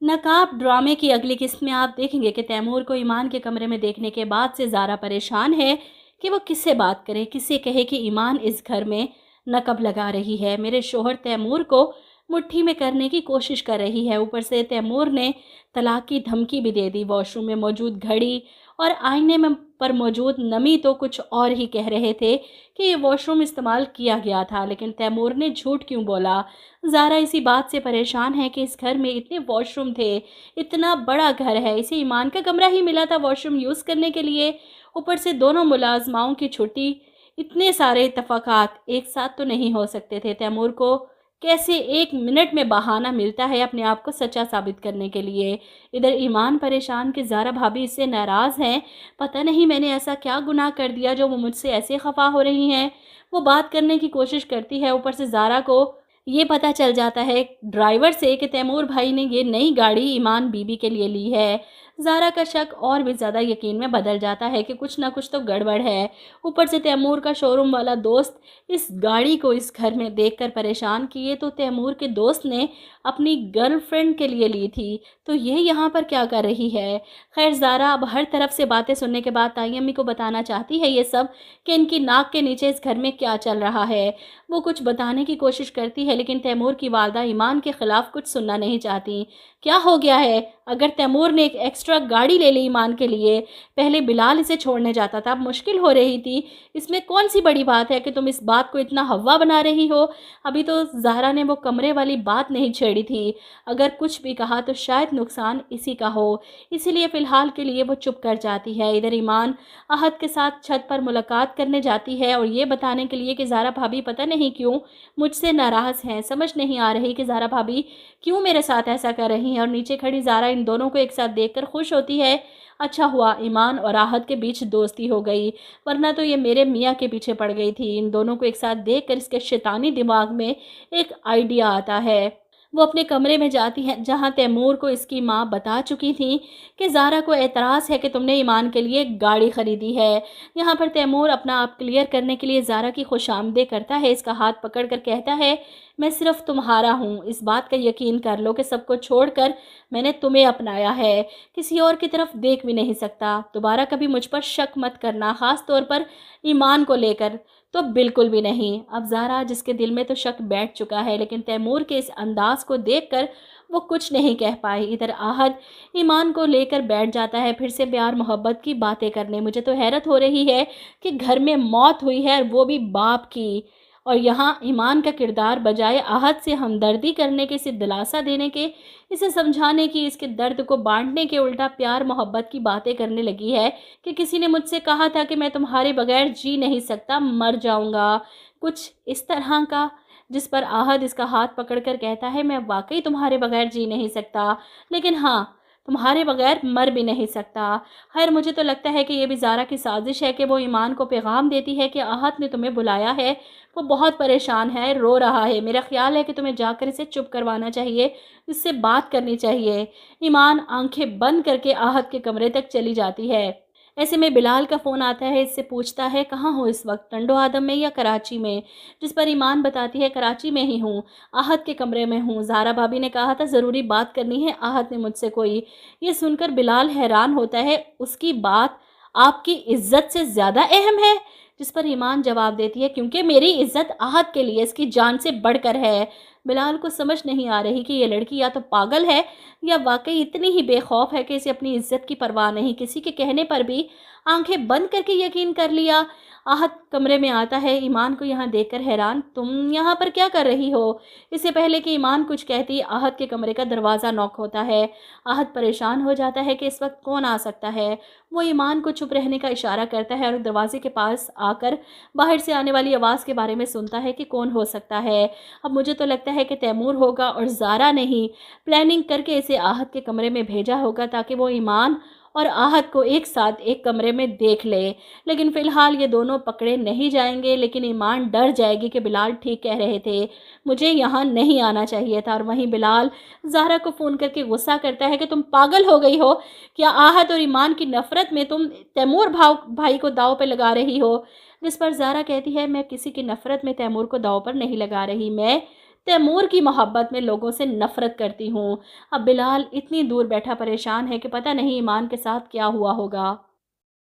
नकाब ड्रामे की अगली किस्त में आप देखेंगे कि तैमूर को ईमान के कमरे में देखने के बाद से ज़ारा परेशान है कि वो किससे बात करे, किससे कहे कि ईमान इस घर में नकब लगा रही है, मेरे शोहर तैमूर को मुट्ठी में करने की कोशिश कर रही है। ऊपर से तैमूर ने तलाक की धमकी भी दे दी। वॉशरूम में मौजूद घड़ी और आईने में पर मौजूद नमी तो कुछ और ही कह रहे थे कि ये वॉशरूम इस्तेमाल किया गया था, लेकिन तैमूर ने झूठ क्यों बोला। ज़ारा इसी बात से परेशान है कि इस घर में इतने वॉशरूम थे, इतना बड़ा घर है, इसे ईमान का कमरा ही मिला था वॉशरूम यूज़ करने के लिए। ऊपर से दोनों मुलाजमाओं की छुट्टी, इतने सारे इत्तफाकात एक साथ तो नहीं हो सकते थे। तैमूर को कैसे एक मिनट में बहाना मिलता है अपने आप को सच्चा साबित करने के लिए। इधर ईमान परेशान कि ज़ारा भाभी इससे नाराज़ हैं, पता नहीं मैंने ऐसा क्या गुनाह कर दिया जो वो मुझसे ऐसे खफा हो रही हैं। वो बात करने की कोशिश करती है। ऊपर से ज़ारा को ये पता चल जाता है ड्राइवर से कि तैमूर भाई ने ये नई गाड़ी ईमान बीबी के लिए ली है। ज़ारा का शक और भी ज़्यादा यकीन में बदल जाता है कि कुछ ना कुछ तो गड़बड़ है। ऊपर से तैमूर का शोरूम वाला दोस्त इस गाड़ी को इस घर में देखकर परेशान कि ये तो तैमूर के दोस्त ने अपनी गर्लफ्रेंड के लिए ली थी, तो ये यहाँ पर क्या कर रही है। खैर ज़ारा अब हर तरफ से बातें सुनने के बाद ताई अम्मी को बताना चाहती है ये सब कि इनकी नाक के नीचे इस घर में क्या चल रहा है। वो कुछ बताने की कोशिश करती है, लेकिन तैमूर की वालदा ईमान के ख़िलाफ़ कुछ सुनना नहीं चाहती। क्या हो गया है? अगर तैमूर ने एक एक्स्ट्रा गाड़ी ले ली ईमान के लिए, पहले बिलाल इसे छोड़ने जाता था, अब मुश्किल हो रही थी, इसमें कौन सी बड़ी बात है कि तुम इस बात को इतना हवा बना रही हो। अभी तो ज़ाहरा ने वो कमरे वाली बात नहीं छेड़ी थी, अगर कुछ भी कहा तो शायद नुकसान इसी का हो, इसीलिए फ़िलहाल के लिए वो चुप कर जाती है। इधर ईमान आहत के साथ छत पर मुलाकात करने जाती है और ये बताने के लिए कि ज़ारा भाभी पता नहीं क्यों मुझसे नाराज़ हैं, समझ नहीं आ रही कि ज़ारा भाभी क्यों मेरे साथ ऐसा कर रही हैं। और नीचे खड़ी ज़ारा इन दोनों को एक साथ देखकर खुश होती है। अच्छा हुआ ईमान और आहत के बीच दोस्ती हो गई, वरना तो ये मेरे मियाँ के पीछे पड़ गई थी। इन दोनों को एक साथ देखकर इसके शैतानी दिमाग में एक आइडिया आता है। वो अपने कमरे में जाती है जहाँ तैमूर को इसकी माँ बता चुकी थी कि ज़ारा को एतराज़ है कि तुमने ईमान के लिए एक गाड़ी ख़रीदी है। यहाँ पर तैमूर अपना आप क्लियर करने के लिए ज़ारा की खुशामदीद करता है, इसका हाथ पकड़ कर कहता है मैं सिर्फ़ तुम्हारा हूँ, इस बात का यकीन कर लो कि सबको छोड़कर मैंने तुम्हें अपनाया है, किसी और की तरफ देख भी नहीं सकता। दोबारा कभी मुझ पर शक मत करना, ख़ास तौर पर ईमान को लेकर तो बिल्कुल भी नहीं। अब ज़ारा जिसके दिल में तो शक बैठ चुका है, लेकिन तैमूर के इस अंदाज़ को देखकर वो कुछ नहीं कह पाई। इधर आहत ईमान को लेकर बैठ जाता है फिर से प्यार मोहब्बत की बातें करने। मुझे तो हैरत हो रही है कि घर में मौत हुई है और वो भी बाप की, और यहाँ ईमान का किरदार बजाय आहत से हमदर्दी करने के, इसे दिलासा देने के, इसे समझाने की, इसके दर्द को बांटने के, उल्टा प्यार मोहब्बत की बातें करने लगी है कि किसी ने मुझसे कहा था कि मैं तुम्हारे बगैर जी नहीं सकता, मर जाऊंगा, कुछ इस तरह का। जिस पर आहत इसका हाथ पकड़कर कहता है मैं वाकई तुम्हारे बगैर जी नहीं सकता, लेकिन हाँ तुम्हारे बगैर मर भी नहीं सकता। खैर मुझे तो लगता है कि ये भी ज़ारा की साजिश है कि वो ईमान को पैगाम देती है कि आहत ने तुम्हें बुलाया है, वो बहुत परेशान है, रो रहा है, मेरा ख्याल है कि तुम्हें जाकर इसे चुप करवाना चाहिए, इससे बात करनी चाहिए। ईमान आंखें बंद करके आहत के कमरे तक चली जाती है। ऐसे में बिलाल का फ़ोन आता है, इससे पूछता है कहाँ हो इस वक्त, टंडो आदम में या कराची में। जिस पर ईमान बताती है कराची में ही हूँ, आहत के कमरे में हूँ, ज़ारा भाभी ने कहा था ज़रूरी बात करनी है आहत ने मुझसे कोई। ये सुनकर बिलाल हैरान होता है, उसकी बात आपकी इज्जत से ज़्यादा अहम है। जिस पर ईमान जवाब देती है क्योंकि मेरी इज्जत आहत के लिए इसकी जान से बढ़कर है। बिलाल को समझ नहीं आ रही कि ये लड़की या तो पागल है या वाकई इतनी ही बेखौफ है कि इसे अपनी इज्जत की परवाह नहीं, किसी के कहने पर भी आंखें बंद करके यकीन कर लिया। आहत कमरे में आता है ईमान को यहाँ देखकर हैरान, तुम यहाँ पर क्या कर रही हो। इससे पहले कि ईमान कुछ कहती आहत के कमरे का दरवाज़ा नॉक होता है। आहत परेशान हो जाता है कि इस वक्त कौन आ सकता है। वो ईमान को चुप रहने का इशारा करता है और दरवाजे के पास आकर बाहर से आने वाली आवाज़ के बारे में सुनता है कि कौन हो सकता है। अब मुझे तो लगता है कि तैमूर होगा और ज़ारा ने ही प्लानिंग करके इसे आहत के कमरे में भेजा होगा ताकि वो ईमान और आहत को एक साथ एक कमरे में देख ले। लेकिन फ़िलहाल ये दोनों पकड़े नहीं जाएंगे, लेकिन ईमान डर जाएगी कि बिलाल ठीक कह रहे थे, मुझे यहाँ नहीं आना चाहिए था। और वहीं बिलाल ज़ाहरा को फ़ोन करके गुस्सा करता है कि तुम पागल हो गई हो क्या, आहत और ईमान की नफ़रत में तुम तैमूर भाई को दाव पे लगा रही हो। जिस पर ज़ाहरा कहती है मैं किसी की नफ़रत में तैमूर को दाव पर नहीं लगा रही, मैं तैमूर की मोहब्बत में लोगों से नफ़रत करती हूँ। अब बिलाल इतनी दूर बैठा परेशान है कि पता नहीं ईमान के साथ क्या हुआ होगा।